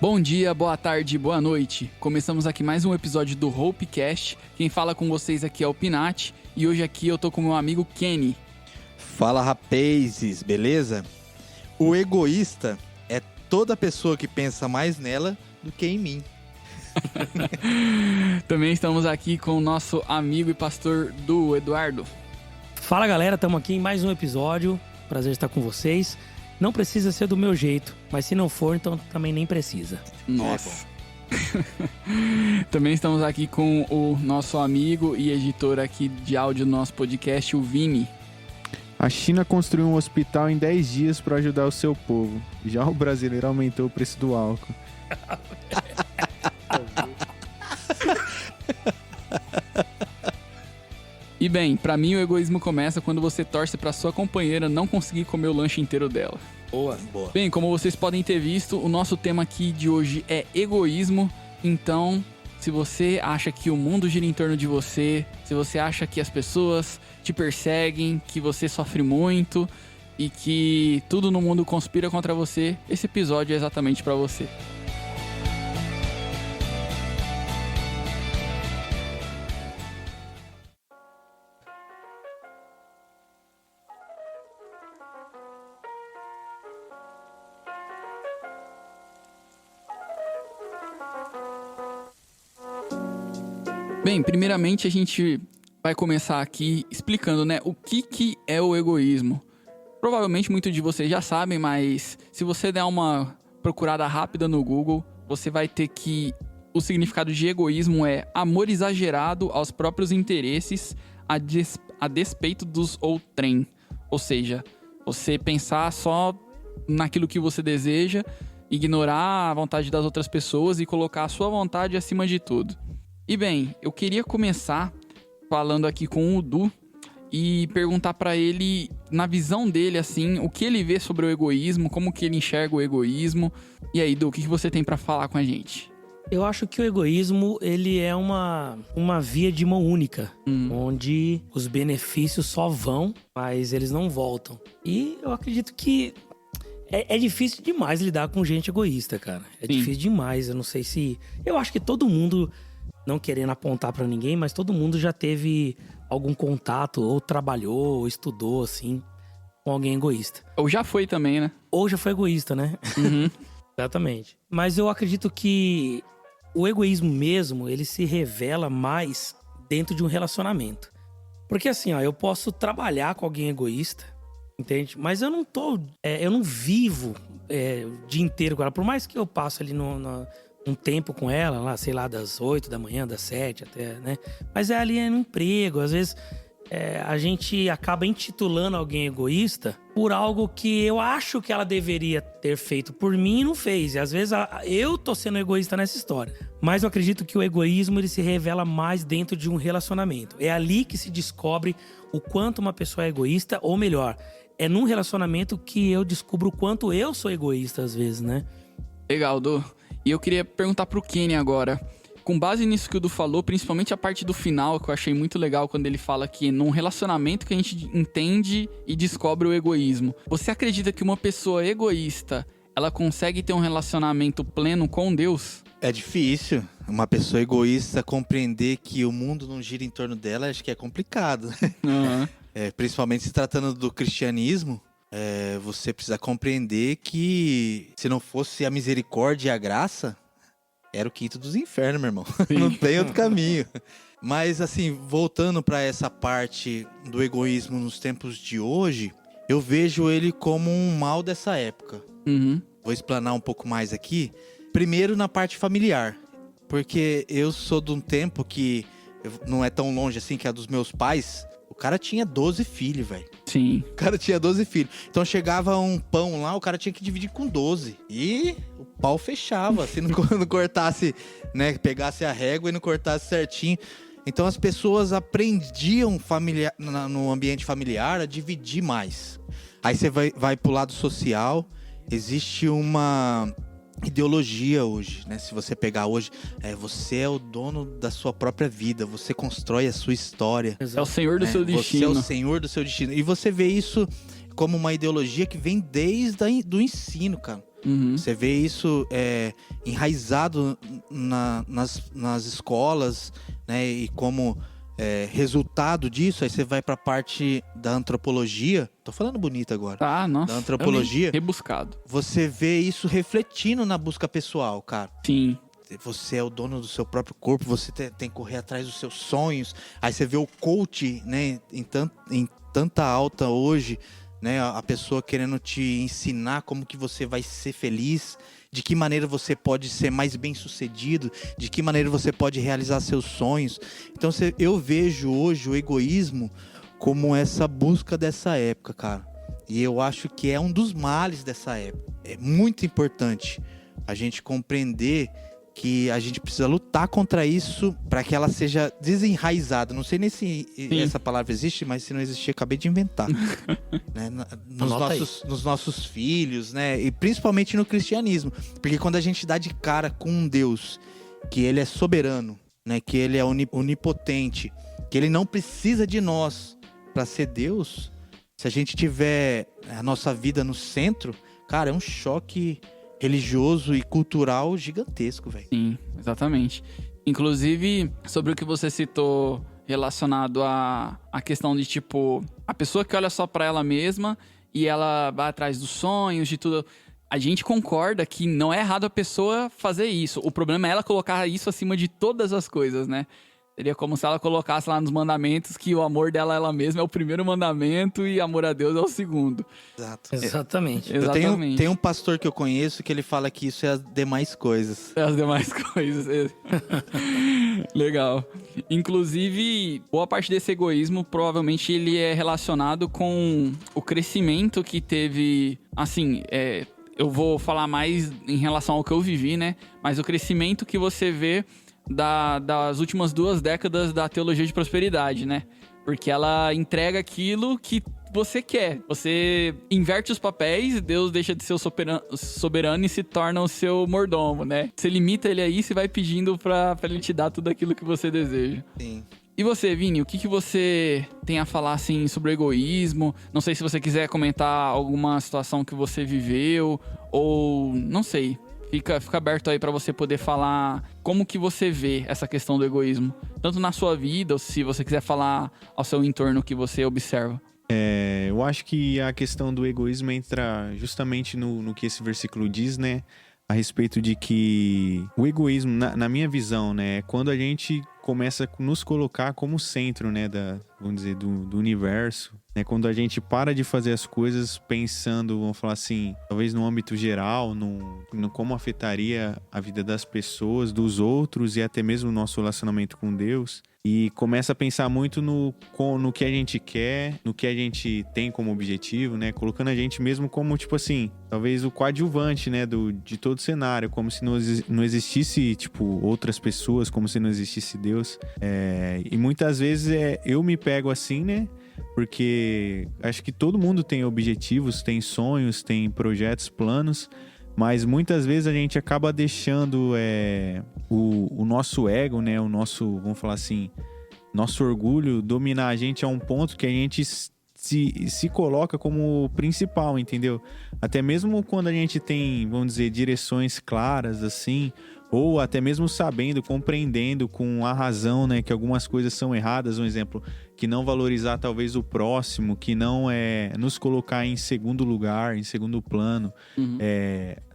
Bom dia, boa tarde, boa noite. Começamos aqui mais um episódio do Hopecast. Quem fala com vocês aqui é o Pinati e hoje aqui eu tô com meu amigo Kenny. Fala, rapazes, beleza? O egoísta é toda pessoa que pensa mais nela do que em mim. Também estamos aqui com o nosso amigo e pastor Du, Eduardo. Fala, galera, estamos aqui em mais um episódio. Prazer estar com vocês. Não precisa ser do meu jeito, mas se não for, então também nem precisa. Nossa. Também estamos aqui com o nosso amigo e editor aqui de áudio do nosso podcast, o Vini. A China construiu um hospital em 10 dias para ajudar o seu povo. Já o brasileiro aumentou o preço do álcool. E bem, pra mim o egoísmo começa quando você torce pra sua companheira não conseguir comer o lanche inteiro dela. Boa. Bem, como vocês podem ter visto, o nosso tema aqui de hoje é egoísmo. Então, se você acha que o mundo gira em torno de você, se você acha que as pessoas te perseguem, que você sofre muito e que tudo no mundo conspira contra você, esse episódio é exatamente pra você. Bem, primeiramente a gente vai começar aqui explicando, né, o que é o egoísmo. Provavelmente muitos de vocês já sabem, mas se você der uma procurada rápida no Google, você vai ter que o significado de egoísmo é amor exagerado aos próprios interesses a despeito dos outrem. Ou seja, você pensar só naquilo que você deseja, ignorar a vontade das outras pessoas e colocar a sua vontade acima de tudo. E bem, eu queria começar falando aqui com o Du e perguntar pra ele, na visão dele, assim, o que ele vê sobre o egoísmo, como que ele enxerga o egoísmo. E aí, Du, o que você tem pra falar com a gente? Eu acho que o egoísmo, ele é uma via de mão única, onde os benefícios só vão, mas eles não voltam. E eu acredito que é difícil demais lidar com gente egoísta, cara. É Sim. difícil demais, eu não sei se... Eu acho que todo mundo... Não querendo apontar pra ninguém, mas todo mundo já teve algum contato, ou trabalhou, ou estudou, assim, com alguém egoísta. Ou já foi também, né? Ou já foi egoísta, né? Uhum. Exatamente. Mas eu acredito que o egoísmo mesmo, ele se revela mais dentro de um relacionamento. Porque assim, ó, eu posso trabalhar com alguém egoísta, entende? Mas eu não vivo o dia inteiro com ela. Por mais que eu passe ali um tempo com ela, lá, sei lá, das 8 da manhã, das 7 até, né? Mas é ali no emprego, às vezes a gente acaba intitulando alguém egoísta por algo que eu acho que ela deveria ter feito por mim e não fez. E às vezes eu tô sendo egoísta nessa história. Mas eu acredito que o egoísmo, ele se revela mais dentro de um relacionamento. É ali que se descobre o quanto uma pessoa é egoísta, ou melhor, é num relacionamento que eu descubro o quanto eu sou egoísta às vezes, né? Legal, Du. E eu queria perguntar pro Kenny agora, com base nisso que o Du falou, principalmente a parte do final, que eu achei muito legal quando ele fala que num relacionamento que a gente entende e descobre o egoísmo. Você acredita que uma pessoa egoísta, ela consegue ter um relacionamento pleno com Deus? É difícil uma pessoa egoísta compreender que o mundo não gira em torno dela, acho que é complicado. Uhum. Principalmente se tratando do cristianismo. Você precisa compreender que se não fosse a misericórdia e a graça, era o quinto dos infernos, meu irmão. Não tem outro caminho. Mas assim, voltando para essa parte do egoísmo nos tempos de hoje, eu vejo ele como um mal dessa época. Uhum. Vou explanar um pouco mais aqui. Primeiro na parte familiar, porque eu sou de um tempo que não é tão longe assim, que é dos meus pais. O cara tinha 12 filhos, velho. Sim. O cara tinha 12 filhos. Então chegava um pão lá, o cara tinha que dividir com 12. E o pau fechava, se não cortasse, né? Pegasse a régua e não cortasse certinho. Então as pessoas aprendiam no ambiente familiar a dividir mais. Aí você vai pro lado social, existe uma ideologia hoje, né? Se você pegar hoje, você é o dono da sua própria vida, você constrói a sua história. É o senhor do seu destino. Você é o senhor do seu destino. E você vê isso como uma ideologia que vem desde do ensino, cara. Uhum. Você vê isso enraizado nas escolas, né? E como resultado disso, aí você vai para a parte da antropologia. Tô falando bonito agora. Tá, nossa. Da antropologia. Rebuscado. Você vê isso refletindo na busca pessoal, cara. Sim. Você é o dono do seu próprio corpo, você tem que correr atrás dos seus sonhos. Aí você vê o coach, né, em tanta alta hoje, né, a pessoa querendo te ensinar como que você vai ser feliz, de que maneira você pode ser mais bem-sucedido, de que maneira você pode realizar seus sonhos. Então eu vejo hoje o egoísmo como essa busca dessa época, cara. E eu acho que é um dos males dessa época. É muito importante a gente compreender que a gente precisa lutar contra isso para que ela seja desenraizada. Não sei nem se essa palavra existe, mas se não existir, acabei de inventar. Né? Nos nossos filhos, né? E principalmente no cristianismo. Porque quando a gente dá de cara com um Deus, que ele é soberano, né? Que ele é onipotente, que ele não precisa de nós para ser Deus, se a gente tiver a nossa vida no centro, cara, é um choque religioso e cultural gigantesco, velho. Sim, exatamente. Inclusive, sobre o que você citou relacionado à questão de, tipo, a pessoa que olha só pra ela mesma e ela vai atrás dos sonhos, de tudo. A gente concorda que não é errado a pessoa fazer isso. O problema é ela colocar isso acima de todas as coisas, né? Seria como se ela colocasse lá nos mandamentos que o amor dela ela mesma é o primeiro mandamento e amor a Deus é o segundo. Exato. Exatamente. Exatamente. Tem um pastor que eu conheço que ele fala que isso é as demais coisas. É as demais coisas. Legal. Inclusive, boa parte desse egoísmo provavelmente ele é relacionado com o crescimento que teve, assim, eu vou falar mais em relação ao que eu vivi, né? Mas o crescimento que você vê das últimas 2 décadas da teologia de prosperidade, né? Porque ela entrega aquilo que você quer. Você inverte os papéis, Deus deixa de ser o soberano e se torna o seu mordomo, né? Você limita ele aí e vai pedindo pra ele te dar tudo aquilo que você deseja. Sim. E você, Vini, o que você tem a falar, assim, sobre o egoísmo? Não sei se você quiser comentar alguma situação que você viveu, ou... não sei. Fica aberto aí pra você poder falar como que você vê essa questão do egoísmo. Tanto na sua vida, ou se você quiser falar ao seu entorno que você observa. Eu acho que a questão do egoísmo entra justamente no que esse versículo diz, né? A respeito de que o egoísmo, na minha visão, né? É quando a gente começa a nos colocar como centro, né? Vamos dizer, do universo. Né? Quando a gente para de fazer as coisas pensando, vamos falar assim, talvez no âmbito geral, no como afetaria a vida das pessoas, dos outros e até mesmo o nosso relacionamento com Deus. E começa a pensar muito no que a gente quer, no que a gente tem como objetivo, né? Colocando a gente mesmo como, tipo assim, talvez o coadjuvante, né? De todo o cenário, como se não existisse, tipo, outras pessoas, como se não existisse Deus. E muitas vezes eu me pego assim, né? Porque acho que todo mundo tem objetivos, tem sonhos, tem projetos, planos, mas muitas vezes a gente acaba deixando o nosso ego, né? O nosso, vamos falar assim, nosso orgulho dominar a gente a um ponto que a gente se coloca como principal, entendeu? Até mesmo quando a gente tem, vamos dizer, direções claras, assim, ou até mesmo sabendo, compreendendo com a razão, né, que algumas coisas são erradas. Um exemplo, que não valorizar talvez o próximo, que não nos colocar em segundo lugar, em segundo plano,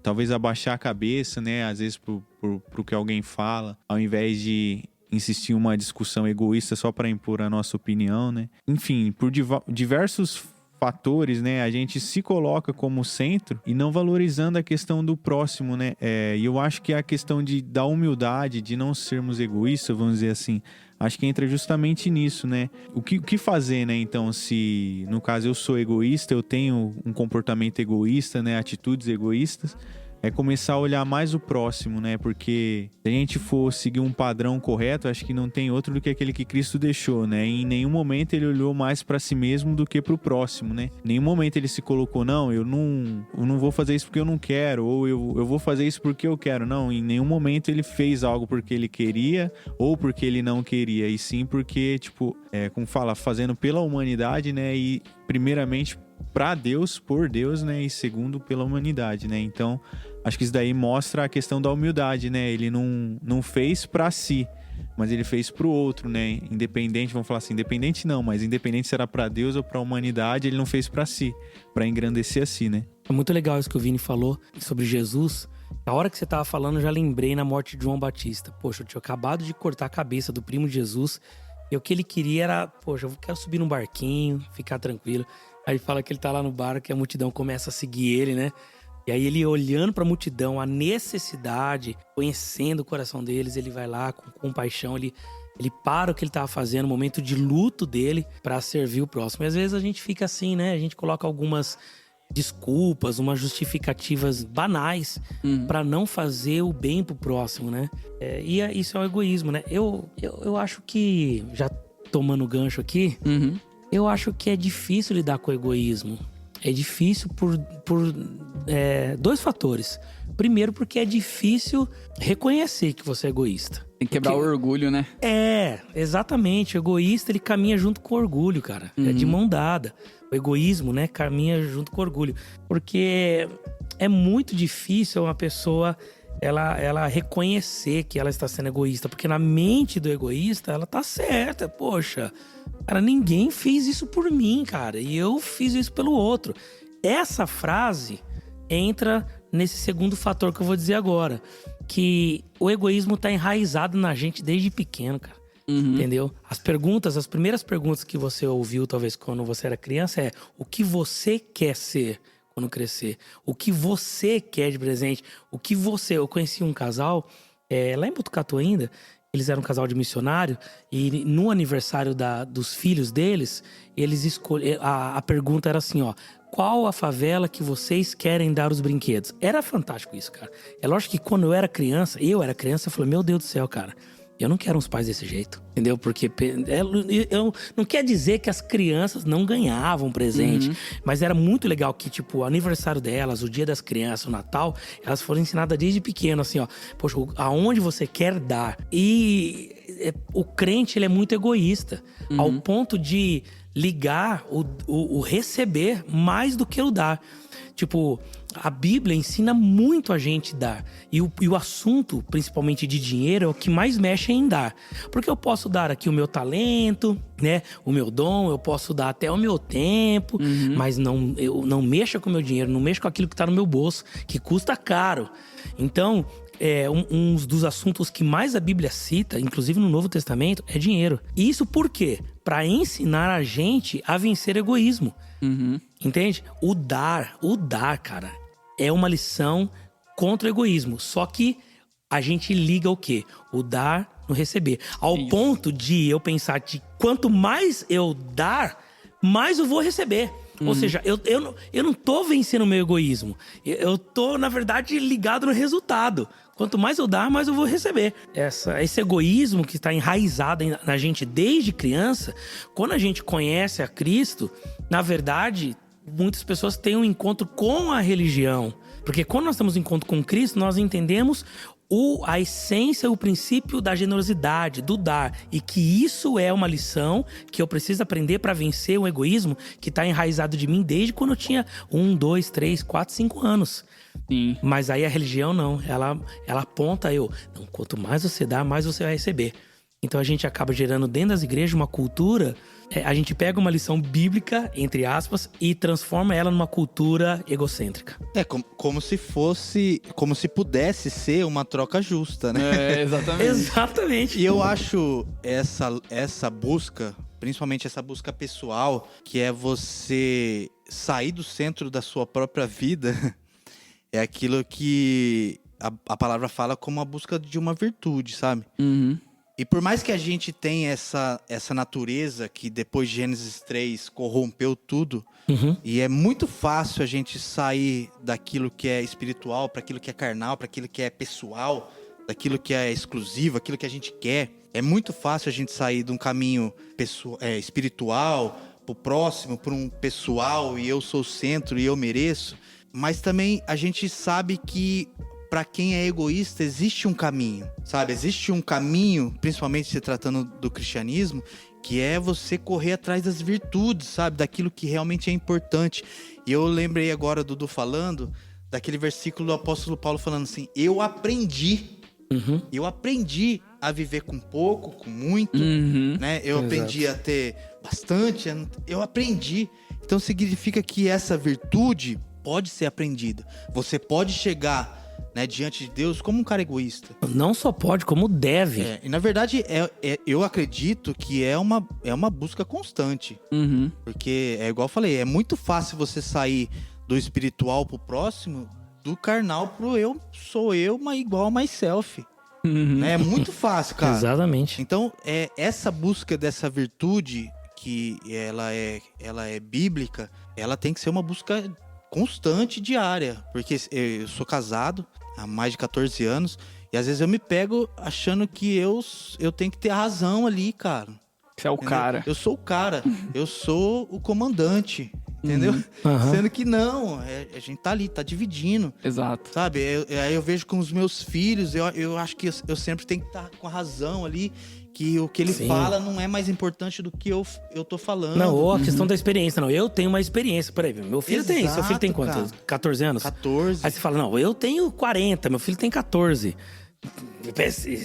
talvez abaixar a cabeça, né, às vezes pro que alguém fala, ao invés de insistir em uma discussão egoísta só para impor a nossa opinião, né? Enfim, por diversos fatores, né, a gente se coloca como centro e não valorizando a questão do próximo, né? E eu acho que a questão da humildade, de não sermos egoístas, vamos dizer assim, acho que entra justamente nisso, né? O que fazer, né? Então, se no caso eu sou egoísta, eu tenho um comportamento egoísta, né? Atitudes egoístas, é começar a olhar mais o próximo, né? Porque se a gente for seguir um padrão correto, acho que não tem outro do que aquele que Cristo deixou, né? E em nenhum momento ele olhou mais para si mesmo do que para o próximo, né? Em nenhum momento ele se colocou, não, eu não vou fazer isso porque eu não quero, ou eu vou fazer isso porque eu quero. Não, em nenhum momento ele fez algo porque ele queria ou porque ele não queria, e sim porque, tipo, como fala, fazendo pela humanidade, né? E primeiramente para Deus, por Deus, né? E segundo pela humanidade, né? Então, acho que isso daí mostra a questão da humildade, né? Ele não fez para si, mas ele fez pro outro, né? Independente, vamos falar assim, independente não, mas independente se era para Deus ou para a humanidade, ele não fez para si, para engrandecer a si, né? É muito legal isso que o Vini falou sobre Jesus. Na hora que você tava falando, eu já lembrei na morte de João Batista. Poxa, eu tinha acabado de cortar a cabeça do primo de Jesus. E o que ele queria era, poxa, eu quero subir num barquinho, ficar tranquilo. Aí fala que ele tá lá no barco e a multidão começa a seguir ele, né? E aí ele olhando pra multidão, a necessidade, conhecendo o coração deles, ele vai lá com compaixão, ele para o que ele tava fazendo, o momento de luto dele pra servir o próximo. E às vezes a gente fica assim, né? A gente coloca algumas desculpas, umas justificativas banais pra não fazer o bem pro próximo, né? Isso é o egoísmo, né? Eu acho que, já tomando o gancho aqui, eu acho que é difícil lidar com o egoísmo. É difícil por dois fatores. Primeiro, porque é difícil reconhecer que você é egoísta. Tem que quebrar o orgulho, né? Exatamente. O egoísta, ele caminha junto com o orgulho, cara. É de mão dada. O egoísmo, né, caminha junto com o orgulho. Porque é muito difícil uma pessoa, ela reconhecer que ela está sendo egoísta. Porque na mente do egoísta, ela tá certa. Poxa, cara, ninguém fez isso por mim, cara. E eu fiz isso pelo outro. Essa frase entra nesse segundo fator que eu vou dizer agora. Que o egoísmo tá enraizado na gente desde pequeno, cara. Entendeu? As primeiras perguntas que você ouviu, talvez, quando você era criança, é: o que você quer ser quando crescer? O que você quer de presente? Eu conheci um casal, lá em Botucatu ainda, eles eram um casal de missionário, e no aniversário dos filhos deles, eles escolheram. A pergunta era assim, ó: qual a favela que vocês querem dar os brinquedos? Era fantástico isso, cara. É lógico que quando eu era criança, eu falei, meu Deus do céu, cara, eu não quero uns pais desse jeito, entendeu? Porque eu não quer dizer que as crianças não ganhavam presente, mas era muito legal que, tipo, o aniversário delas, o dia das crianças, o Natal, elas foram ensinadas desde pequeno, assim, ó, poxa, aonde você quer dar. E o crente, ele é muito egoísta, ao ponto de ligar o receber mais do que o dar. Tipo, a Bíblia ensina muito a gente dar. E o assunto, principalmente de dinheiro, é o que mais mexe em dar. Porque eu posso dar aqui o meu talento, né? O meu dom, eu posso dar até o meu tempo. Mas eu não mexa com o meu dinheiro, não mexo com aquilo que tá no meu bolso, que custa caro. Então, um dos assuntos que mais a Bíblia cita, inclusive no Novo Testamento, é dinheiro. E isso por quê? Para ensinar a gente a vencer o egoísmo. Entende? O dar, cara, é uma lição contra o egoísmo. Só que a gente liga o quê? O dar no receber. Ao ponto de eu pensar que quanto mais eu dar, mais eu vou receber. Ou seja, eu não tô vencendo o meu egoísmo. Eu tô, na verdade, ligado no resultado. Quanto mais eu dar, mais eu vou receber. Esse egoísmo que está enraizado na gente desde criança, quando a gente conhece a Cristo, na verdade, muitas pessoas têm um encontro com a religião. Porque quando nós temos um encontro com Cristo, nós entendemos a essência, o princípio da generosidade, do dar. E que isso é uma lição que eu preciso aprender para vencer o egoísmo que está enraizado de mim desde quando eu tinha 1, 2, 3, 4, 5 anos. Sim. Mas aí a religião não, ela aponta não, quanto mais você dá, mais você vai receber. Então a gente acaba gerando dentro das igrejas uma cultura, a gente pega uma lição bíblica, entre aspas, e transforma ela numa cultura egocêntrica. Como se pudesse ser uma troca justa, né? Exatamente. Exatamente. E eu acho essa busca, principalmente essa busca pessoal, que é você sair do centro da sua própria vida, é aquilo que a palavra fala como a busca de uma virtude, sabe? E por mais que a gente tenha essa natureza que depois de Gênesis 3 corrompeu tudo, e é muito fácil a gente sair daquilo que é espiritual para aquilo que é carnal, para aquilo que é pessoal, daquilo que é exclusivo, aquilo que a gente quer. É muito fácil a gente sair de um caminho espiritual pro próximo, para um pessoal, e eu sou o centro e eu mereço. Mas também a gente sabe que pra quem é egoísta, existe um caminho, sabe? Existe um caminho, principalmente se tratando do cristianismo, que é você correr atrás das virtudes, sabe? Daquilo que realmente é importante. E eu lembrei agora, Dudu falando, daquele versículo do apóstolo Paulo falando assim, eu aprendi a viver com pouco, com muito, né? Eu aprendi a ter bastante, eu aprendi. Então significa que essa virtude pode ser aprendida. Você pode chegar, né, diante de Deus como um cara egoísta. Não só pode, como deve. E na verdade, eu acredito que é uma busca constante. Porque, é igual eu falei, é muito fácil você sair do espiritual pro próximo, do carnal pro eu sou eu, mas igual a myself. Né? É muito fácil, cara. Exatamente. Então, essa busca dessa virtude, que ela é bíblica, ela tem que ser uma busca constante, diária. Porque eu sou casado há mais de 14 anos, e às vezes eu me pego achando que eu tenho que ter a razão ali, cara. Você é o Entendeu? cara. Eu sou o cara, eu sou o comandante, entendeu? Sendo que não, a gente tá ali, tá dividindo. Exato. Sabe, aí eu vejo com os meus filhos, eu acho que eu sempre tenho que estar com a razão ali, que o que ele fala não é mais importante do que eu tô falando. Não, ou a questão da experiência, não. Eu tenho uma experiência, peraí, meu filho tem, seu filho tem quantos? Cara. 14 anos? 14. Aí você fala, não, eu tenho 40, meu filho tem 14.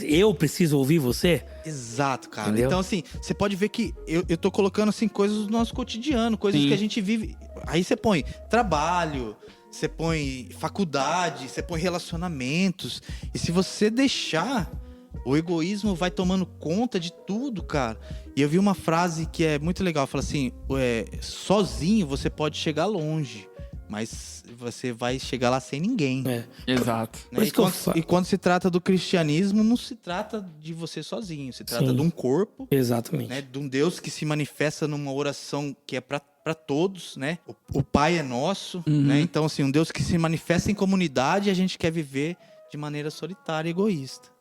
Eu preciso ouvir você? Exato, cara. Entendeu? Então, assim, você pode ver que eu tô colocando, assim, coisas do nosso cotidiano, coisas Sim. que a gente vive. Aí você põe trabalho, você põe faculdade, você põe relacionamentos. E se você deixar, o egoísmo vai tomando conta de tudo, cara. E eu vi uma frase que é muito legal. Fala assim, sozinho você pode chegar longe, mas você vai chegar lá sem ninguém. Exato. Né? Por isso E quando se trata do cristianismo, não se trata de você sozinho. Se trata Sim. de um corpo, Exatamente. né? De um Deus que se manifesta numa oração que é para todos, né? O Pai é nosso, né? Então, assim, um Deus que se manifesta em comunidade e a gente quer viver de maneira solitária e egoísta.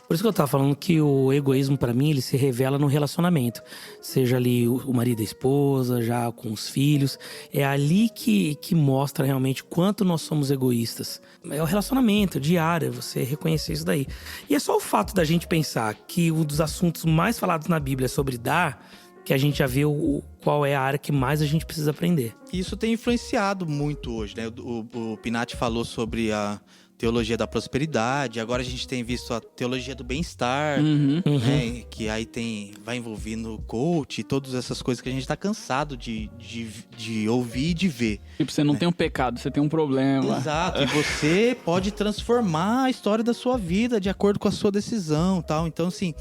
Por isso que eu tava falando que o egoísmo, pra mim, ele se revela no relacionamento. Seja ali o marido e a esposa, já com os filhos. É ali que mostra realmente quanto nós somos egoístas. É o relacionamento diário, você reconhecer isso daí. E é só o fato da gente pensar que um dos assuntos mais falados na Bíblia é sobre dar, que a gente já vê qual é a área que mais a gente precisa aprender. E isso tem influenciado muito hoje, né? O Pinati falou sobre a teologia da prosperidade, agora a gente tem visto a teologia do bem-estar, né? Que aí vai envolvendo coach e todas essas coisas que a gente tá cansado de ouvir e de ver. Tipo, você não tem um pecado, você tem um problema. Exato, e você pode transformar a história da sua vida de acordo com a sua decisão, tal. Então, assim,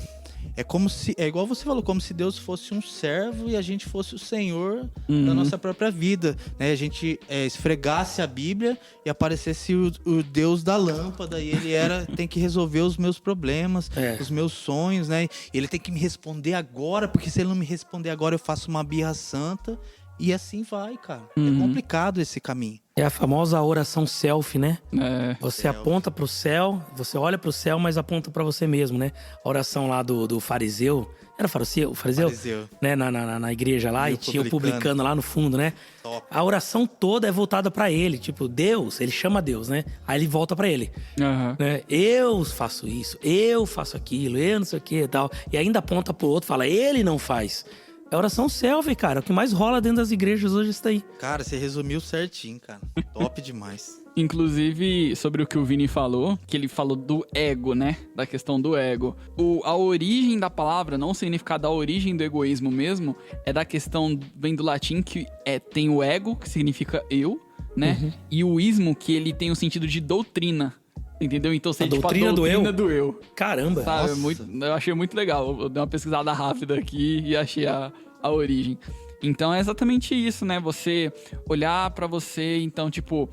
é igual você falou, como se Deus fosse um servo e a gente fosse o Senhor da nossa própria vida, né? A gente esfregasse a Bíblia e aparecesse o Deus da lâmpada e ele tem que resolver os meus problemas, os meus sonhos, né? Ele tem que me responder agora, porque se ele não me responder agora eu faço uma birra santa. E assim vai, cara. É complicado esse caminho. É a famosa oração self, né? Você Self. aponta pro céu, você olha pro céu, mas aponta pra você mesmo, né? A oração lá do fariseu. Era o fariseu? Né? Na igreja lá, e tinha o publicano lá no fundo, né? Top. A oração toda é voltada pra ele. Tipo, Deus, ele chama Deus, né? Aí ele volta pra ele. Né? Eu faço isso, eu faço aquilo, eu não sei o que e tal. E ainda aponta pro outro, fala, ele não faz. É oração selfie, cara. O que mais rola dentro das igrejas hoje é isso aí. Cara, você resumiu certinho, cara. Top demais. Inclusive, sobre o que o Vini falou, que ele falou do ego, né? Da questão do ego. A origem da palavra, não o significado da origem do egoísmo mesmo, é da questão, vem do latim, que tem o ego, que significa eu, né? E o ismo, que ele tem o sentido de doutrina. Entendeu? Então, se a gente fala doutrina do eu. Caramba. Sabe? Eu achei muito legal. Eu dei uma pesquisada rápida aqui e achei a origem. Então, é exatamente isso, né? Você olhar pra você, então, tipo...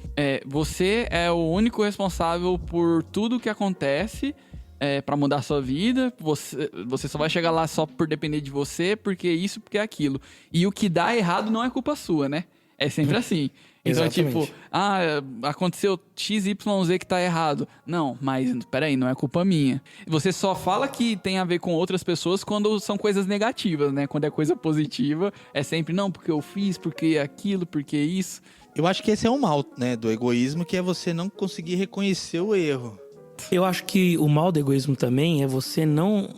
você é o único responsável por tudo que acontece pra mudar a sua vida. Você só vai chegar lá só por depender de você, porque isso, porque aquilo. E o que dá errado não é culpa sua, né? É sempre assim. Então, Exatamente. tipo, aconteceu XYZ que tá errado. Não, mas peraí, não é culpa minha. Você só fala que tem a ver com outras pessoas quando são coisas negativas, né? Quando é coisa positiva, é sempre, não, porque eu fiz, porque aquilo, porque isso. Eu acho que esse é o mal, né, do egoísmo, que é você não conseguir reconhecer o erro. Eu acho que o mal do egoísmo também é você não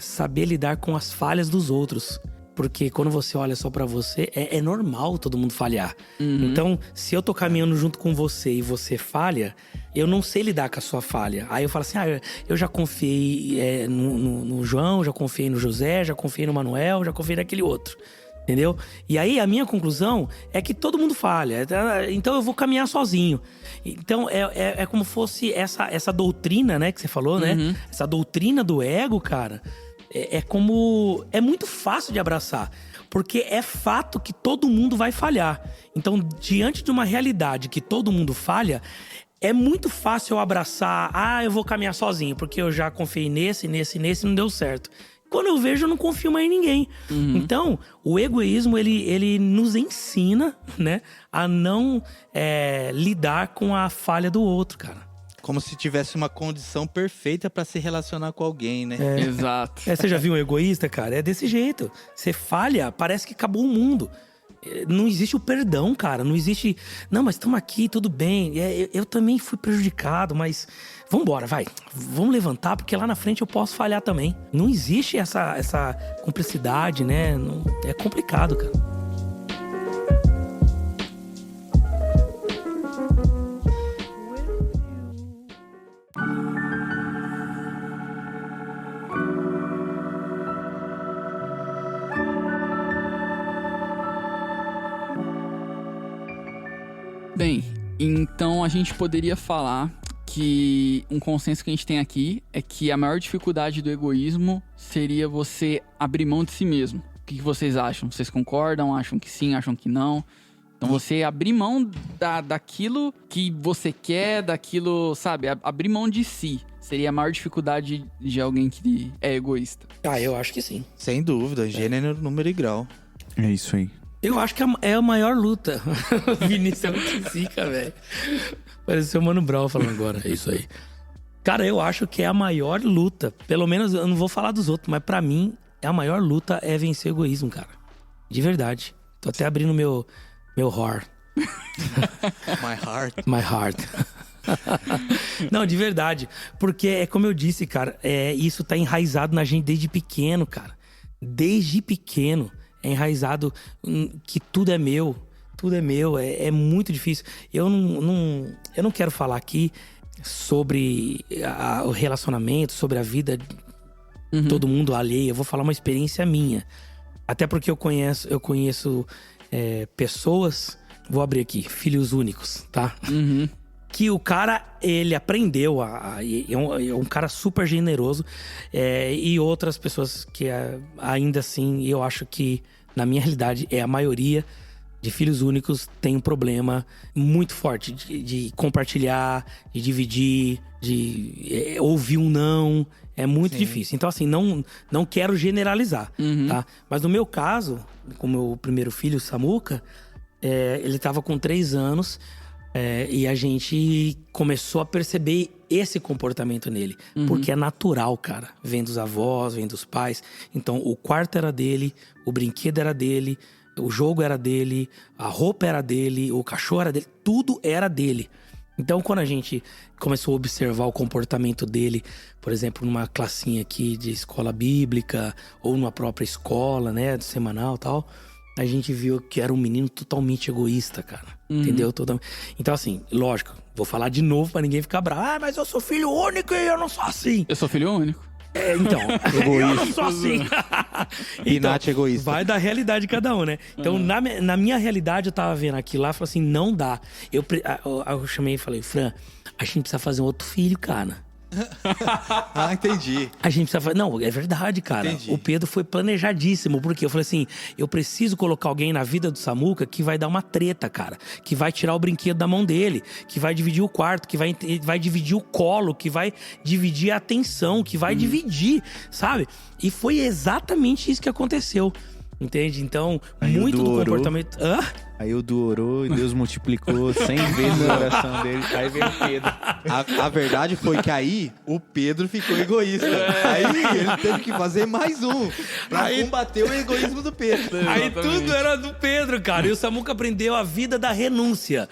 saber lidar com as falhas dos outros. Porque quando você olha só pra você, é normal todo mundo falhar. Então, se eu tô caminhando junto com você e você falha, eu não sei lidar com a sua falha. Aí eu falo assim, eu já confiei no João, já confiei no José, já confiei no Manuel, já confiei naquele outro. Entendeu? E aí, a minha conclusão é que todo mundo falha. Então, eu vou caminhar sozinho. Então, é como fosse essa doutrina, né, que você falou, né? Essa doutrina do ego, cara, é muito fácil de abraçar. Porque é fato que todo mundo vai falhar. Então, diante de uma realidade que todo mundo falha, é muito fácil eu abraçar, eu vou caminhar sozinho, porque eu já confiei nesse, não deu certo. Quando eu vejo, eu não confio mais em ninguém. Então, o egoísmo, ele nos ensina, né, a não lidar com a falha do outro, cara. Como se tivesse uma condição perfeita pra se relacionar com alguém, né? Exato. Você já viu um egoísta, cara? É desse jeito. Você falha, parece que acabou o mundo. Não existe o perdão, cara. Não existe... Não, mas estamos aqui, tudo bem. Eu também fui prejudicado, mas... Vambora, vai. Vamos levantar, porque lá na frente eu posso falhar também. Não existe essa cumplicidade, né? É complicado, cara. Bem, então a gente poderia falar que um consenso que a gente tem aqui é que a maior dificuldade do egoísmo seria você abrir mão de si mesmo. O que vocês acham? Vocês concordam? Acham que sim? Acham que não? Então você abrir mão daquilo que você quer, daquilo, sabe? Abrir mão de si seria a maior dificuldade de alguém que é egoísta. Eu acho que sim. Sem dúvida, gênero, número e grau. É isso aí. Eu acho que é a maior luta. Vinícius é muito zica, velho. Pareceu o Mano Brown falando agora. É isso aí. Cara, eu acho que é a maior luta. Pelo menos, eu não vou falar dos outros, mas pra mim, a maior luta é vencer o egoísmo, cara. De verdade. Tô até abrindo meu heart. My heart. My heart. Não, de verdade. Porque é como eu disse, cara. Isso tá enraizado na gente desde pequeno, cara. Desde pequeno. É enraizado que tudo é meu. Tudo é meu. É muito difícil. Eu não quero falar aqui sobre o relacionamento, sobre a vida de todo mundo alheio. Eu vou falar uma experiência minha. Até porque eu conheço pessoas... Vou abrir aqui. Filhos únicos, tá? Que o cara, ele aprendeu é um cara super generoso. E outras pessoas que ainda assim, eu acho que, na minha realidade, a maioria de filhos únicos tem um problema muito forte de compartilhar, de dividir, de ouvir um não. É muito difícil. Então, assim, não quero generalizar, tá? Mas no meu caso, com o meu primeiro filho, Samuca, ele tava com 3 anos... e a gente começou a perceber esse comportamento nele. Porque é natural, cara. Vem dos avós, vem dos pais. Então, o quarto era dele, o brinquedo era dele, o jogo era dele, a roupa era dele, o cachorro era dele. Tudo era dele. Então, quando a gente começou a observar o comportamento dele, por exemplo, numa classinha aqui de escola bíblica, ou numa própria escola, né, semanal e tal... A gente viu que era um menino totalmente egoísta, cara. Entendeu? Então, assim, lógico, vou falar de novo pra ninguém ficar bravo. Mas eu sou filho único e eu não sou assim. Eu sou filho único. Então, eu não sou assim. Pinati egoísta. Vai da realidade de cada um, né? Então, na minha realidade, eu tava vendo aquilo lá e falei assim, não dá. Eu chamei e falei, Fran, a gente precisa fazer um outro filho, cara. Entendi. A gente precisa fazer... Não, é verdade, cara. Entendi. O Pedro foi planejadíssimo. Porque eu falei assim, eu preciso colocar alguém na vida do Samuca que vai dar uma treta, cara. Que vai tirar o brinquedo da mão dele. Que vai dividir o quarto. Que vai dividir o colo. Que vai dividir a atenção. Que vai dividir, sabe? E foi exatamente isso que aconteceu. Entende? Então, Aí o muito do do orou. comportamento... Hã? Aí o Du orou e Deus multiplicou 100 vezes a oração dele. Aí veio o Pedro. A verdade foi que aí o Pedro ficou egoísta. Aí ele teve que fazer mais um pra Aí- combater o egoísmo do Pedro. Aí Exatamente. tudo era do Pedro, cara. E o Samuca aprendeu a vida da renúncia.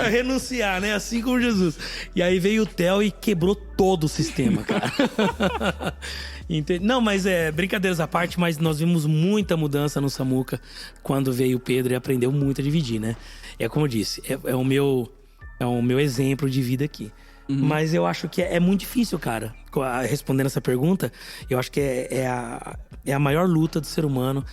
Renunciar, né? Assim como Jesus. E aí veio o Theo e quebrou todo o sistema, cara. Não, mas brincadeiras à parte, mas nós vimos muita mudança no Samuca quando veio o Pedro e aprendeu muito a dividir, né? É como eu disse, é o meu exemplo de vida aqui. Mas eu acho que é muito difícil, cara. Respondendo essa pergunta, eu acho que é a maior luta do ser humano.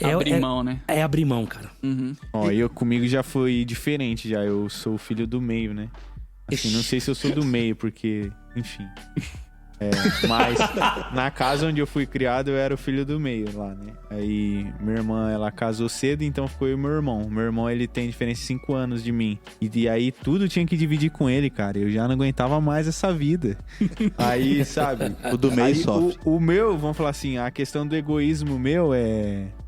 Abrir mão, né? É abrir mão, cara. Uhum. Ó, comigo já foi diferente já. Eu sou o filho do meio, né? Assim, não sei se eu sou do meio, porque... Enfim. Mas na casa onde eu fui criado, eu era o filho do meio lá, né? Aí minha irmã, ela casou cedo, então ficou eu e meu irmão. Meu irmão, ele tem diferença de 5 anos de mim. E aí tudo tinha que dividir com ele, cara. Eu já não aguentava mais essa vida. Aí, sabe? O do meio Aí, sofre. o meu, vamos falar assim, a questão do egoísmo meu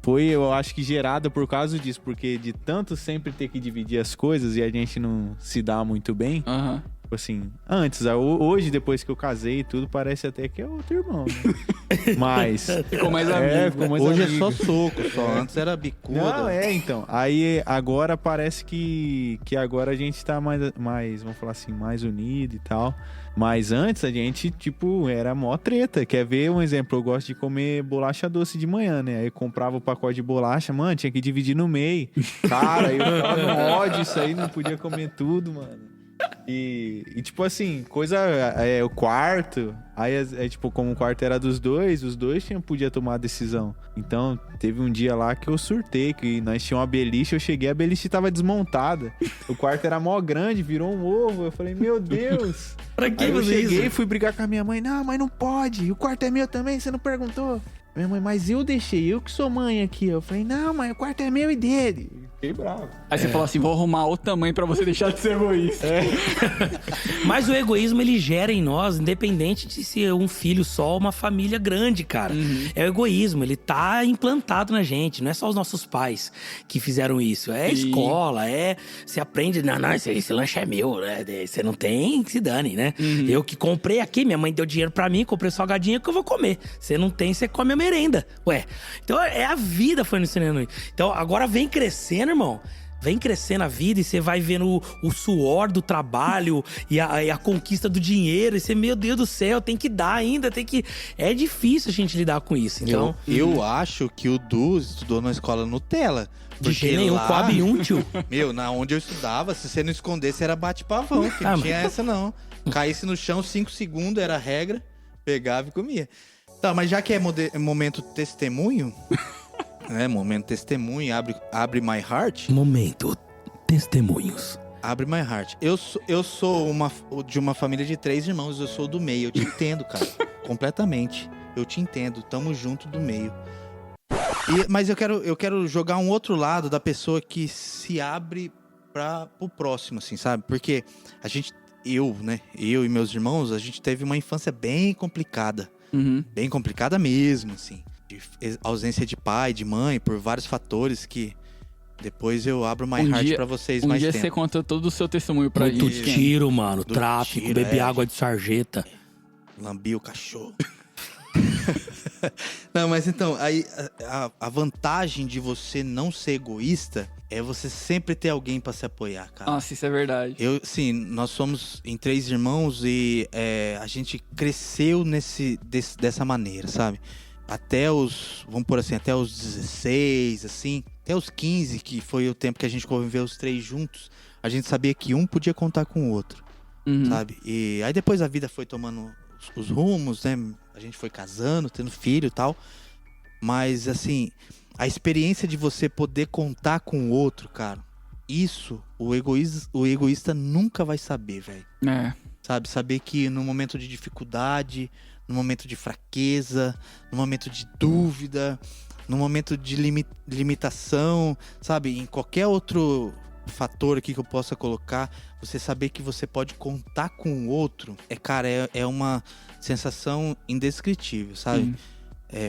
foi, eu acho que gerada por causa disso. Porque de tanto sempre ter que dividir as coisas e a gente não se dá muito bem... Aham. Tipo assim, antes, hoje, depois que eu casei e tudo, parece até que é outro irmão, né? Mas... Ficou mais amigo. ficou mais Hoje amigo. é só soco, só. Antes era bicuda. Não, então. Aí, agora parece que agora a gente tá mais, vamos falar assim, mais unido e tal. Mas antes a gente, tipo, era mó treta. Quer ver um exemplo? Eu gosto de comer bolacha doce de manhã, né? Aí eu comprava o pacote de bolacha, mano, tinha que dividir no meio. Cara, eu ficava no ódio, isso aí, não podia comer tudo, mano. E tipo assim, o quarto. Aí, tipo, como o quarto era dos dois, os dois podiam tomar a decisão. Então, teve um dia lá que eu surtei, que nós tínhamos uma beliche, eu cheguei, a beliche tava desmontada. O quarto era mó grande, virou um ovo. Eu falei, meu Deus. Pra que Aí eu fazer cheguei, isso? fui brigar com a minha mãe. Não, mas não pode. O quarto é meu também, você não perguntou. Minha mãe, mas eu deixei, eu que sou mãe aqui. Eu falei, não, mas o quarto é meu e dele. Fiquei bravo. Aí você falou assim, vou arrumar outro tamanho pra você deixar de ser egoísta. Mas o egoísmo, ele gera em nós, independente de ser um filho só ou uma família grande, cara. É o egoísmo, ele tá implantado na gente. Não é só os nossos pais que fizeram isso. É a Sim. escola, você aprende... Não, esse lanche é meu, né? Você não tem, que se dane, né? Eu que comprei aqui, minha mãe deu dinheiro pra mim, comprei salgadinho que eu vou comer. Você não tem, você come a merenda. Ué, então a vida foi nos ensinando isso. Então agora vem crescendo, irmão. Vem crescendo a vida e você vai vendo o suor do trabalho e a conquista do dinheiro. E você, meu Deus do céu, tem que dar ainda, tem que... É difícil a gente lidar com isso, então... Eu acho que o Du estudou na escola Nutella. De Porque jeito nenhum, lá, Coab 1, tio. Meu, na onde eu estudava, se você não escondesse, era bate-pavão, filho. Ah, Não tinha essa, não. Caísse no chão 5 segundos, era a regra. Pegava e comia. Tá, mas já que é momento testemunho... né, momento testemunho, abre my heart. Momento, testemunhos. Abre my heart. Eu sou de uma família de 3 irmãos, eu sou do meio. Eu te entendo, cara. Completamente. Eu te entendo. Tamo junto do meio. Mas eu quero jogar um outro lado da pessoa que se abre pro próximo, assim, sabe? Porque eu e meus irmãos, a gente teve uma infância bem complicada. Uhum. Bem complicada mesmo, assim. De ausência de pai, de mãe, por vários fatores que depois eu abro my heart pra vocês Um mais dia tempo. você conta todo o seu testemunho pra Muito gente. tiro, mano. Do Tráfico, tiro, beber é. água de sarjeta. Lambi o cachorro. Não, mas então, aí a vantagem de você não ser egoísta é você sempre ter alguém pra se apoiar, cara. Nossa, isso é verdade. Nós somos em 3 irmãos e a gente cresceu dessa maneira, sabe? Vamos por assim, até os 16, assim, até os 15, que foi o tempo que a gente conviveu os 3 juntos, a gente sabia que um podia contar com o outro, Uhum. sabe? E aí depois a vida foi tomando os rumos, né? A gente foi casando, tendo filho e tal. Mas, assim, a experiência de você poder contar com o outro, cara, isso o egoísta nunca vai saber, velho. É. Sabe? Saber que no momento de dificuldade, no momento de fraqueza, no momento de dúvida, no momento de limitação, sabe? Em qualquer outro fator aqui que eu possa colocar, você saber que você pode contar com o outro, cara, é uma sensação indescritível, sabe? Sim.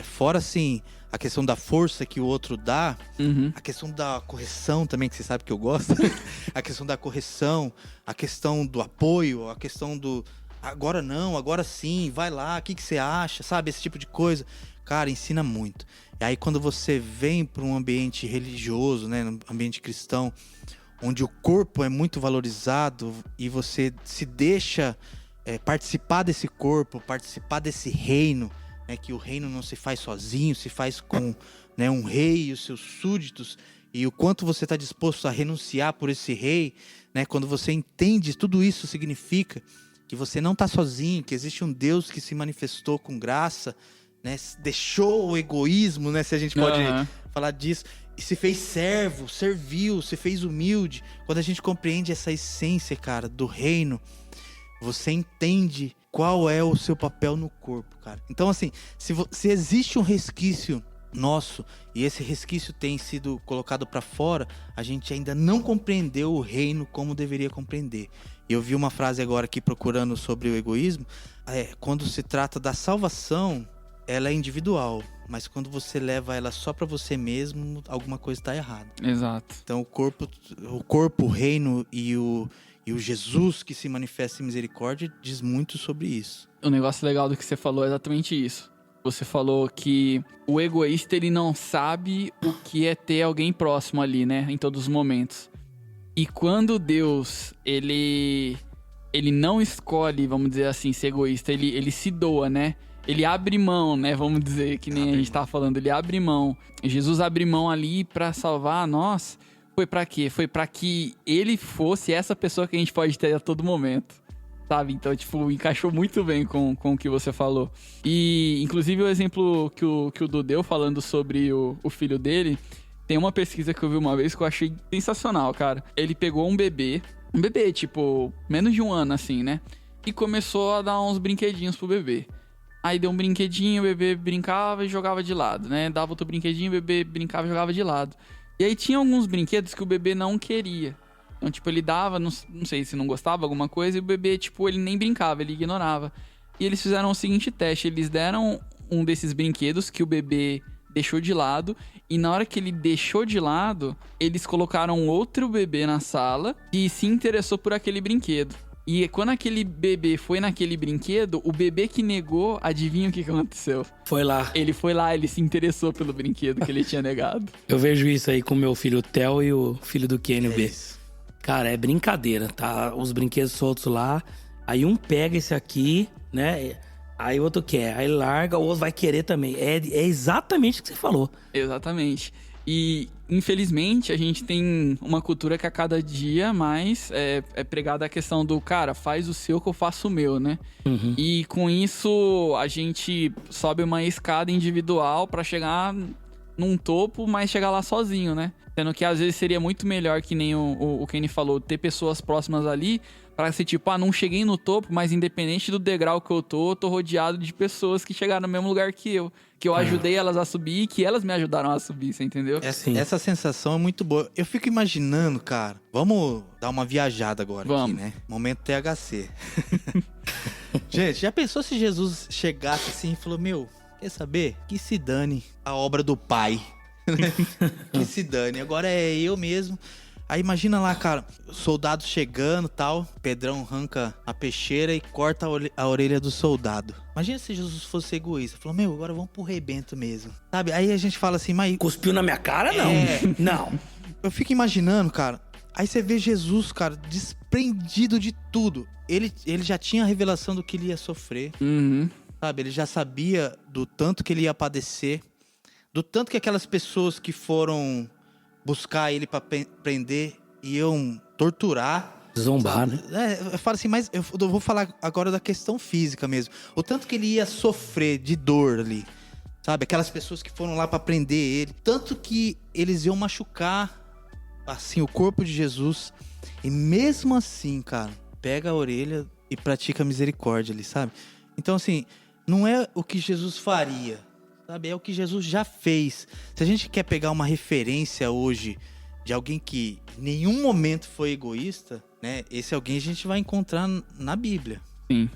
Fora, assim, a questão da força que o outro dá, Uhum. a questão da correção também, que você sabe que eu gosto. A questão da correção, a questão do apoio, a questão do agora não, agora sim, vai lá, o que você acha, sabe? Esse tipo de coisa. Cara, ensina muito. E aí quando você vem para um ambiente religioso, né, um ambiente cristão, onde o corpo é muito valorizado e você se deixa participar desse corpo, participar desse reino, né, que o reino não se faz sozinho, se faz com, né, um rei e os seus súditos, e o quanto você está disposto a renunciar por esse rei, né, quando você entende tudo isso significa que você não está sozinho, que existe um Deus que se manifestou com graça, né, deixou o egoísmo, né, se a gente pode falar disso, e se fez servo, serviu, se fez humilde. Quando a gente compreende essa essência, cara, do reino, você entende qual é o seu papel no corpo, cara. Então, assim, se existe um resquício nosso, e esse resquício tem sido colocado para fora, a gente ainda não compreendeu o reino como deveria compreender. E eu vi uma frase agora aqui procurando sobre o egoísmo, quando se trata da salvação, ela é individual, mas quando você leva ela só para você mesmo, alguma coisa está errada. Exato. Então o corpo, o reino e o Jesus que se manifesta em misericórdia diz muito sobre isso. O negócio legal do que você falou é exatamente isso. Você falou que o egoísta, ele não sabe o que é ter alguém próximo ali, né? Em todos os momentos. E quando Deus, ele não escolhe, vamos dizer assim, ser egoísta, ele se doa, né? Ele abre mão, né? Vamos dizer, que nem a gente tava falando, ele abre mão. Jesus abre mão ali pra salvar nós. Foi pra quê? Foi pra que ele fosse essa pessoa que a gente pode ter a todo momento, sabe? Então, tipo, encaixou muito bem com o que você falou. E, inclusive, o exemplo que o Du deu falando sobre o filho dele, tem uma pesquisa que eu vi uma vez que eu achei sensacional, cara. Ele pegou um bebê, tipo, menos de 1 ano, assim, né? E começou a dar uns brinquedinhos pro bebê. Aí deu um brinquedinho, o bebê brincava e jogava de lado, né? Dava outro brinquedinho, o bebê brincava e jogava de lado. E aí tinha alguns brinquedos que o bebê não queria. Então, tipo, ele dava, não sei se não gostava, alguma coisa, e o bebê, tipo, ele nem brincava, ele ignorava. E eles fizeram o seguinte teste, eles deram um desses brinquedos que o bebê deixou de lado, e na hora que ele deixou de lado, eles colocaram outro bebê na sala e se interessou por aquele brinquedo. E quando aquele bebê foi naquele brinquedo, o bebê que negou, adivinha o que aconteceu? Foi lá. Ele foi lá, ele se interessou pelo brinquedo que ele tinha negado. Eu vejo isso aí com o meu filho Theo e o filho do Kenny, o B. Cara, é brincadeira, tá? Os brinquedos soltos lá, aí um pega esse aqui, né? Aí o outro quer, aí larga, o outro vai querer também. É exatamente o que você falou. Exatamente. E, infelizmente, a gente tem uma cultura que a cada dia mais é pregada a questão do, cara, faz o seu que eu faço o meu, né? Uhum. E com isso, a gente sobe uma escada individual pra chegar num topo, mas chegar lá sozinho, né? Sendo que às vezes seria muito melhor, que nem o Kenny falou, ter pessoas próximas ali pra ser tipo, não cheguei no topo, mas independente do degrau que eu tô rodeado de pessoas que chegaram no mesmo lugar que eu. Que eu ajudei elas a subir e que elas me ajudaram a subir, você entendeu? Essa sensação é muito boa. Eu fico imaginando, cara. Vamos dar uma viajada agora aqui, né? Momento THC. Gente, já pensou se Jesus chegasse assim e falou: meu, quer saber? Que se dane a obra do Pai. Que se dane. Agora é eu mesmo. Aí imagina lá, cara, soldados chegando e tal, Pedrão arranca a peixeira e corta a orelha do soldado. Imagina se Jesus fosse egoísta, falou, meu, agora vamos pro rebento mesmo, sabe? Aí a gente fala assim, mas... Cuspiu na minha cara, não. Não. Eu fico imaginando, cara, aí você vê Jesus, cara, desprendido de tudo. Ele já tinha a revelação do que ele ia sofrer, sabe? Ele já sabia do tanto que ele ia padecer, do tanto que aquelas pessoas que foram... buscar ele pra prender, iam torturar. Zombar, né? Eu falo assim, mas eu vou falar agora da questão física mesmo. O tanto que ele ia sofrer de dor ali, sabe? Aquelas pessoas que foram lá pra prender ele. Tanto que eles iam machucar, assim, o corpo de Jesus. E mesmo assim, cara, pega a orelha e pratica misericórdia ali, sabe? Então, assim, não é o que Jesus faria, sabe? É o que Jesus já fez. Se a gente quer pegar uma referência hoje de alguém que em nenhum momento foi egoísta, né? Esse alguém a gente vai encontrar na Bíblia. Sim.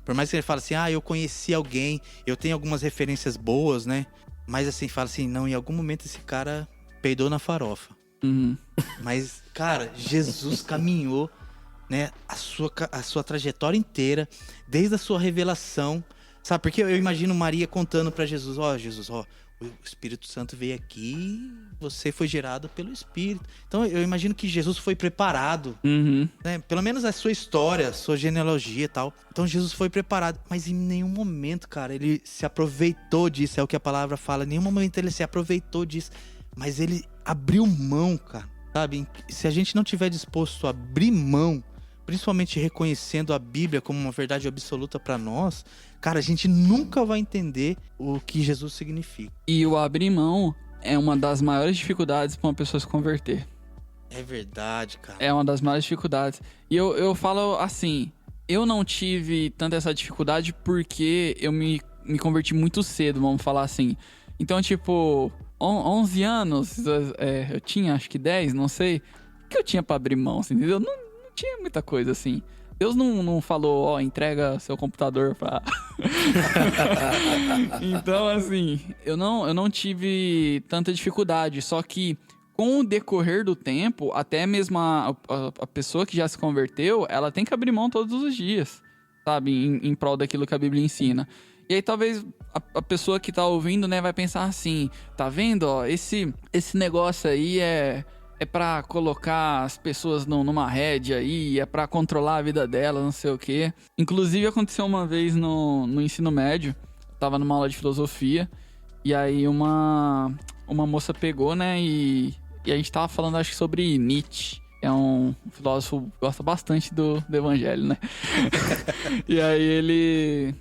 Por mais que ele fale assim, eu conheci alguém, eu tenho algumas referências boas, né? Mas assim, fala assim, não, em algum momento esse cara peidou na farofa. Uhum. Mas, cara, Jesus caminhou, né, a sua trajetória inteira, desde a sua revelação, sabe? Porque eu imagino Maria contando pra Jesus, Jesus, o Espírito Santo veio aqui, você foi gerado pelo Espírito. Então eu imagino que Jesus foi preparado, né? Pelo menos a sua história, a sua genealogia e tal. Então Jesus foi preparado, mas em nenhum momento, cara, ele se aproveitou disso, é o que a palavra fala. Em nenhum momento ele se aproveitou disso, mas ele abriu mão, cara, sabe? Se a gente não tiver disposto a abrir mão, principalmente reconhecendo a Bíblia como uma verdade absoluta para nós, cara, a gente nunca vai entender o que Jesus significa. E o abrir mão é uma das maiores dificuldades para uma pessoa se converter. É verdade, cara. É uma das maiores dificuldades. E eu falo assim, eu não tive tanta essa dificuldade porque eu me converti muito cedo, vamos falar assim. Então, tipo, 11 anos, eu tinha acho que 10, não sei. O que eu tinha pra abrir mão, assim, entendeu? Não tinha muita coisa assim. Deus não falou, entrega seu computador pra... Então, assim, eu não tive tanta dificuldade. Só que com o decorrer do tempo, até mesmo a pessoa que já se converteu, ela tem que abrir mão todos os dias, sabe? Em prol daquilo que a Bíblia ensina. E aí talvez a pessoa que tá ouvindo, né, vai pensar assim, tá vendo, esse negócio aí é pra colocar as pessoas numa rédea aí, é pra controlar a vida delas, não sei o quê. Inclusive aconteceu uma vez no ensino médio, eu tava numa aula de filosofia, e aí uma moça pegou, né, e a gente tava falando acho que sobre Nietzsche. É um filósofo que gosta bastante do evangelho, né? E aí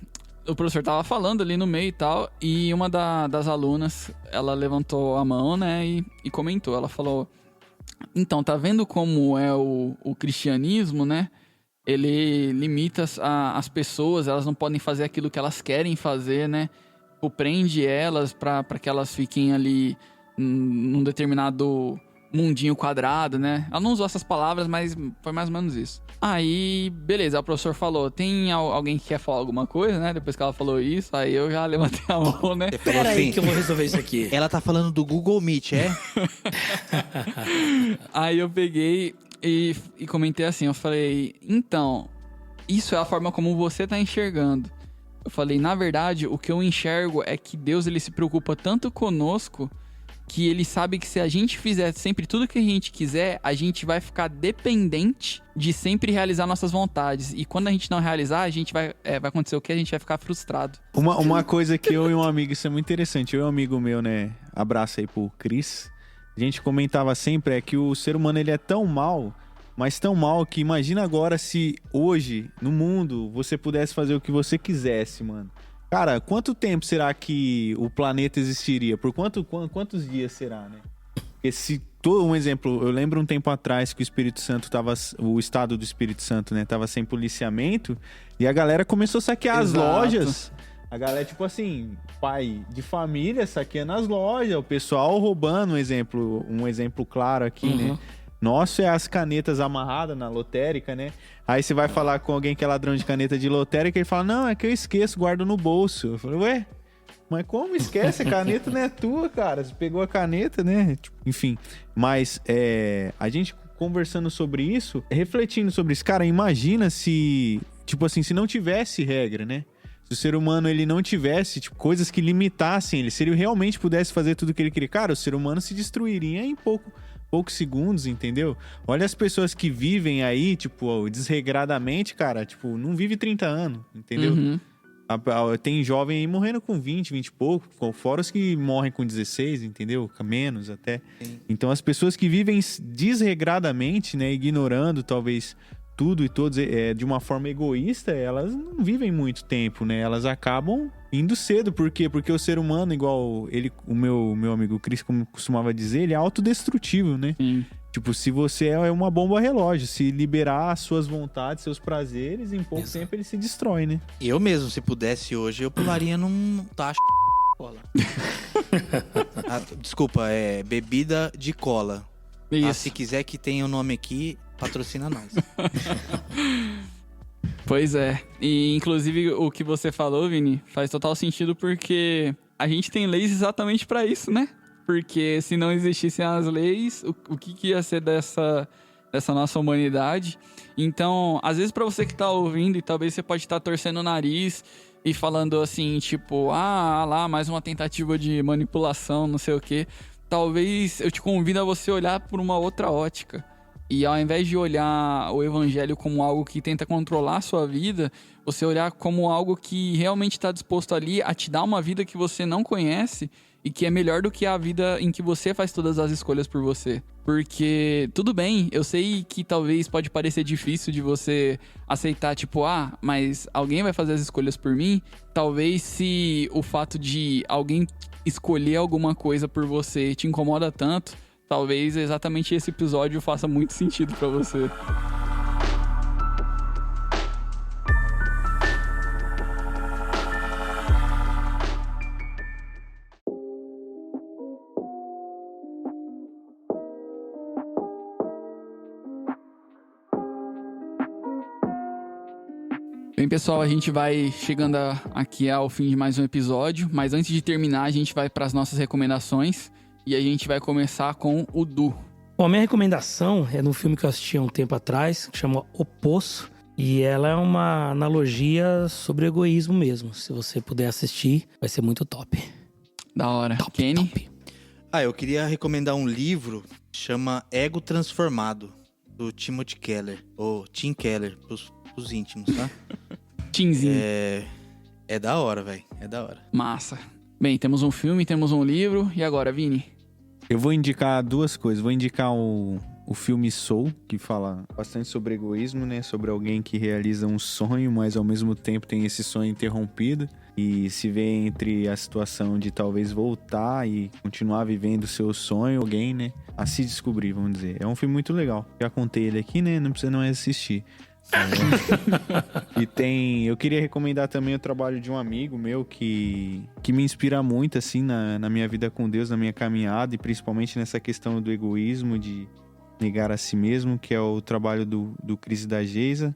o professor tava falando ali no meio e tal, e uma das alunas, ela levantou a mão, né, e comentou. Ela falou, então, tá vendo como é o cristianismo, né? Ele limita as pessoas, elas não podem fazer aquilo que elas querem fazer, né? Tipo, prende elas pra que elas fiquem ali num determinado mundinho quadrado, né? Ela não usou essas palavras, mas foi mais ou menos isso. Aí, beleza, o professor falou, tem alguém que quer falar alguma coisa, né? Depois que ela falou isso, aí eu já levantei a mão, né? Pera aí que eu vou resolver isso aqui. Ela tá falando do Google Meet, é? Aí eu peguei e comentei assim, eu falei, então, isso é a forma como você tá enxergando. Eu falei, na verdade, o que eu enxergo é que Deus, ele se preocupa tanto conosco que ele sabe que se a gente fizer sempre tudo que a gente quiser, a gente vai ficar dependente de sempre realizar nossas vontades. E quando a gente não realizar, a gente vai acontecer o quê? A gente vai ficar frustrado. Uma coisa que eu e um amigo, isso é muito interessante, eu e um amigo meu, né, abraço aí pro Cris, a gente comentava sempre é que o ser humano, ele é tão mal, mas tão mal que imagina agora se hoje, no mundo, você pudesse fazer o que você quisesse, mano. Cara, quanto tempo será que o planeta existiria? Por quantos dias será, né? Porque um exemplo, eu lembro um tempo atrás que o Espírito Santo o estado do Espírito Santo, né, tava sem policiamento e a galera começou a saquear as lojas. A galera, tipo assim, pai de família saqueando as lojas, o pessoal roubando, um exemplo claro aqui, né? Nossa, é as canetas amarradas na lotérica, né? Aí você vai falar com alguém que é ladrão de caneta de lotérica, ele fala, não, é que eu esqueço, guardo no bolso. Eu falei, ué, mas como esquece? A caneta não é tua, cara. Você pegou a caneta, né? Enfim, mas a gente conversando sobre isso, refletindo sobre isso, cara, imagina se, tipo assim, se não tivesse regra, né? Se o ser humano, ele não tivesse, tipo, coisas que limitassem ele, se ele realmente pudesse fazer tudo o que ele queria, cara, o ser humano se destruiria em poucos segundos, entendeu? Olha as pessoas que vivem aí, tipo, desregradamente, cara, tipo, não vive 30 anos, entendeu? Tem jovem aí morrendo com 20 e pouco, fora os que morrem com 16, entendeu? Menos até. Sim. Então, as pessoas que vivem desregradamente, né, ignorando talvez tudo e todos de uma forma egoísta, elas não vivem muito tempo, né? Elas acabam indo cedo. Por quê? Porque o ser humano, igual o meu amigo Cris costumava dizer, ele é autodestrutivo, né? Sim. Tipo, se você é uma bomba relógio, se liberar as suas vontades, seus prazeres, em pouco tempo ele se destrói, né? Eu mesmo, se pudesse hoje, eu pularia num tacho de cola. Desculpa, é bebida de cola. Isso. Se quiser que tenha o nome aqui, patrocina nós. Pois é. E, inclusive, o que você falou, Vini, faz total sentido porque a gente tem leis exatamente pra isso, né? Porque se não existissem as leis, o que ia ser dessa nossa humanidade? Então, às vezes pra você que tá ouvindo, e talvez você pode estar torcendo o nariz e falando assim, tipo, lá, mais uma tentativa de manipulação, não sei o quê. Talvez eu te convido a você olhar por uma outra ótica. E ao invés de olhar o evangelho como algo que tenta controlar a sua vida, você olhar como algo que realmente está disposto ali a te dar uma vida que você não conhece e que é melhor do que a vida em que você faz todas as escolhas por você. Porque, tudo bem, eu sei que talvez pode parecer difícil de você aceitar, tipo, mas alguém vai fazer as escolhas por mim? Talvez se o fato de alguém escolher alguma coisa por você te incomoda tanto, talvez exatamente esse episódio faça muito sentido pra você. Bem, pessoal, a gente vai chegando aqui ao fim de mais um episódio, mas antes de terminar, a gente vai para as nossas recomendações e a gente vai começar com o Du. Bom, a minha recomendação é num filme que eu assisti há um tempo atrás, que chama O Poço, e ela é uma analogia sobre o egoísmo mesmo. Se você puder assistir, vai ser muito top. Da hora. Kenny? Top. Eu queria recomendar um livro, chama Ego Transformado, do Timothy Keller, ou Tim Keller, pros íntimos, tá? Timzinho. É da hora, velho, é da hora. Massa. Bem, temos um filme, temos um livro, e agora, Vini? Eu vou indicar duas coisas. Vou indicar o filme Soul, que fala bastante sobre egoísmo, né? Sobre alguém que realiza um sonho, mas ao mesmo tempo tem esse sonho interrompido. E se vê entre a situação de talvez voltar e continuar vivendo o seu sonho, alguém, né? A se descobrir, vamos dizer. É um filme muito legal. Já contei ele aqui, né? Não precisa não assistir. E eu queria recomendar também o trabalho de um amigo meu que me inspira muito, assim, na minha vida com Deus, na minha caminhada, e principalmente nessa questão do egoísmo, de negar a si mesmo, que é o trabalho do Cris e da Geisa.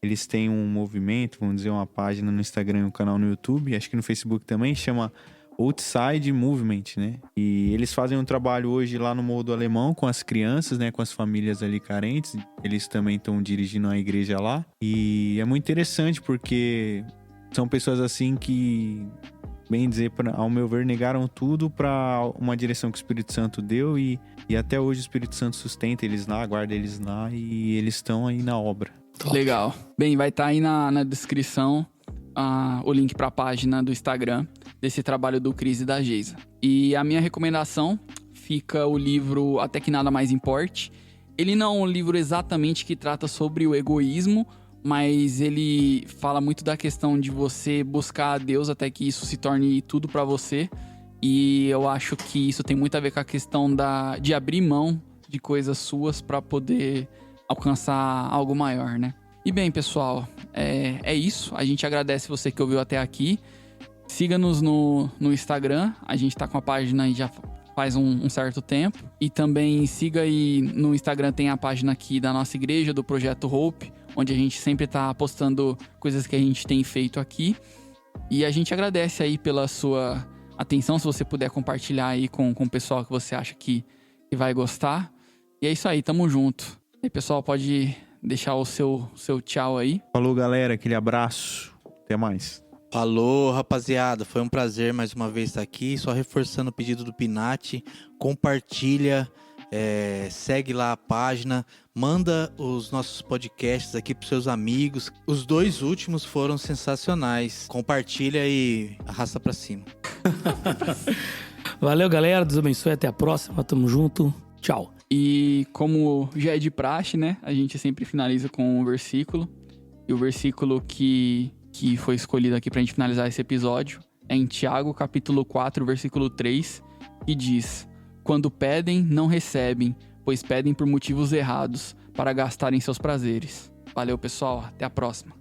Eles têm um movimento, vamos dizer, uma página no Instagram e um canal no YouTube, acho que no Facebook também, chama Outside Movement, né? E eles fazem um trabalho hoje lá no Morro do Alemão com as crianças, né? Com as famílias ali carentes. Eles também estão dirigindo a igreja lá. E é muito interessante porque são pessoas assim que, bem dizer, ao meu ver, negaram tudo para uma direção que o Espírito Santo deu e até hoje o Espírito Santo sustenta eles lá, guarda eles lá e eles estão aí na obra. Top. Legal. Bem, vai estar aí na descrição o link para a página do Instagram desse trabalho do Cris e da Geisa. E a minha recomendação fica o livro Até Que Nada Mais Importe. Ele não é um livro exatamente que trata sobre o egoísmo, mas ele fala muito da questão de você buscar a Deus até que isso se torne tudo para você. E eu acho que isso tem muito a ver com a questão de abrir mão de coisas suas para poder alcançar algo maior, né? E bem, pessoal, é isso. A gente agradece você que ouviu até aqui. Siga-nos no Instagram. A gente tá com a página aí já faz um certo tempo. E também siga aí no Instagram, tem a página aqui da nossa igreja, do Projeto Hope, onde a gente sempre tá postando coisas que a gente tem feito aqui. E a gente agradece aí pela sua atenção, se você puder compartilhar aí com o pessoal que você acha que vai gostar. E é isso aí, tamo junto. E aí, pessoal, pode deixar o seu tchau aí. Falou, galera, aquele abraço. Até mais. Falou, rapaziada. Foi um prazer mais uma vez estar aqui. Só reforçando o pedido do Pinati. Compartilha, segue lá a página. Manda os nossos podcasts aqui pros seus amigos. Os 2 últimos foram sensacionais. Compartilha e arrasta pra cima. Valeu, galera. Deus abençoe. Até a próxima. Tamo junto. Tchau. E como já é de praxe, né? A gente sempre finaliza com um versículo. E o versículo que foi escolhido aqui pra gente finalizar esse episódio é em Tiago, capítulo 4, versículo 3, que diz: Quando pedem, não recebem, pois pedem por motivos errados, para gastarem seus prazeres. Valeu, pessoal. Até a próxima.